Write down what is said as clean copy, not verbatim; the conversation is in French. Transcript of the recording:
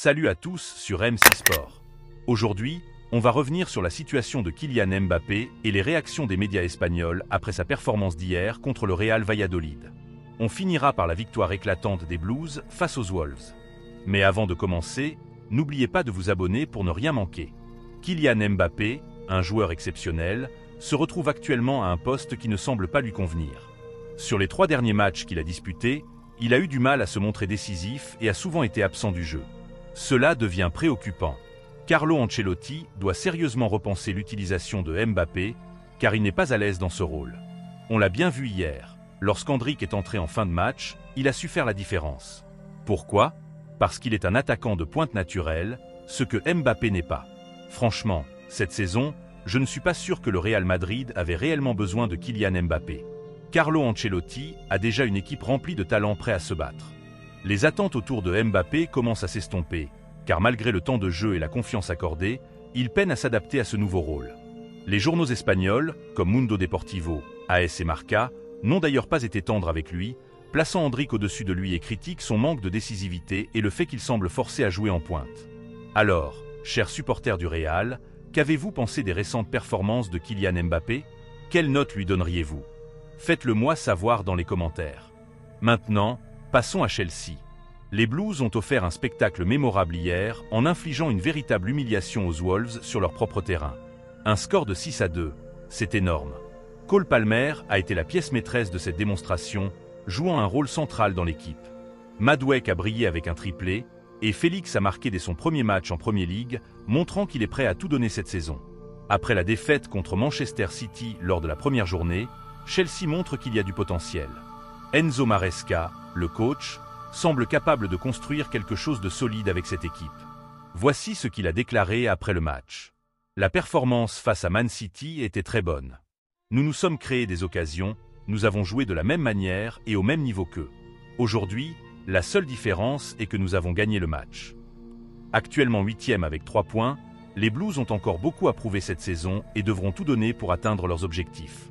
Salut à tous sur M6 Sport. Aujourd'hui, on va revenir sur la situation de Kylian Mbappé et les réactions des médias espagnols après sa performance d'hier contre le Real Valladolid. On finira par la victoire éclatante des Blues face aux Wolves. Mais avant de commencer, n'oubliez pas de vous abonner pour ne rien manquer. Kylian Mbappé, un joueur exceptionnel, se retrouve actuellement à un poste qui ne semble pas lui convenir. Sur les 3 derniers matchs qu'il a disputés, il a eu du mal à se montrer décisif et a souvent été absent du jeu. Cela devient préoccupant. Carlo Ancelotti doit sérieusement repenser l'utilisation de Mbappé, car il n'est pas à l'aise dans ce rôle. On l'a bien vu hier. Lorsqu'Endrick est entré en fin de match, il a su faire la différence. Pourquoi? Parce qu'il est un attaquant de pointe naturelle, ce que Mbappé n'est pas. Franchement, cette saison, je ne suis pas sûr que le Real Madrid avait réellement besoin de Kylian Mbappé. Carlo Ancelotti a déjà une équipe remplie de talents prêts à se battre. Les attentes autour de Mbappé commencent à s'estomper, car malgré le temps de jeu et la confiance accordée, il peine à s'adapter à ce nouveau rôle. Les journaux espagnols, comme Mundo Deportivo, AS et Marca, n'ont d'ailleurs pas été tendres avec lui, plaçant Endrick au-dessus de lui et critiquent son manque de décisivité et le fait qu'il semble forcé à jouer en pointe. Alors, chers supporters du Real, qu'avez-vous pensé des récentes performances de Kylian Mbappé? Quelle note lui donneriez-vous? Faites-le moi savoir dans les commentaires. Maintenant, passons à Chelsea. Les Blues ont offert un spectacle mémorable hier en infligeant une véritable humiliation aux Wolves sur leur propre terrain. Un score de 6-2, c'est énorme. Cole Palmer a été la pièce maîtresse de cette démonstration, jouant un rôle central dans l'équipe. Madueke a brillé avec un triplé, et Félix a marqué dès son premier match en Premier League, montrant qu'il est prêt à tout donner cette saison. Après la défaite contre Manchester City lors de la première journée, Chelsea montre qu'il y a du potentiel. Enzo Maresca, le coach, semble capable de construire quelque chose de solide avec cette équipe. Voici ce qu'il a déclaré après le match. La performance face à Man City était très bonne. Nous nous sommes créés des occasions, nous avons joué de la même manière et au même niveau qu'eux. Aujourd'hui, la seule différence est que nous avons gagné le match. Actuellement 8e avec 3 points, les Blues ont encore beaucoup à prouver cette saison et devront tout donner pour atteindre leurs objectifs.